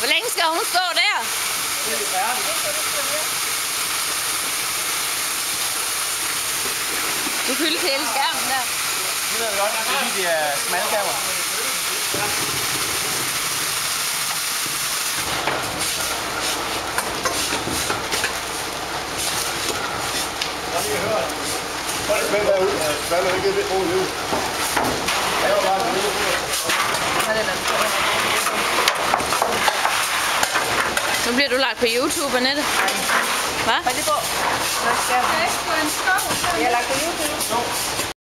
Hvor længe skal hun stå der? Du fyldte hele skærmen der. Det ved jeg godt, fordi det er smalskærmer. Jeg har lige hørt. Folk spiller ud, og spiller ikke lidt roligt ud. Jeg var bare ude. Nu bliver du lagt på YouTube, Annette. Hvad? Hold lige på. Jeg har lagt på YouTube.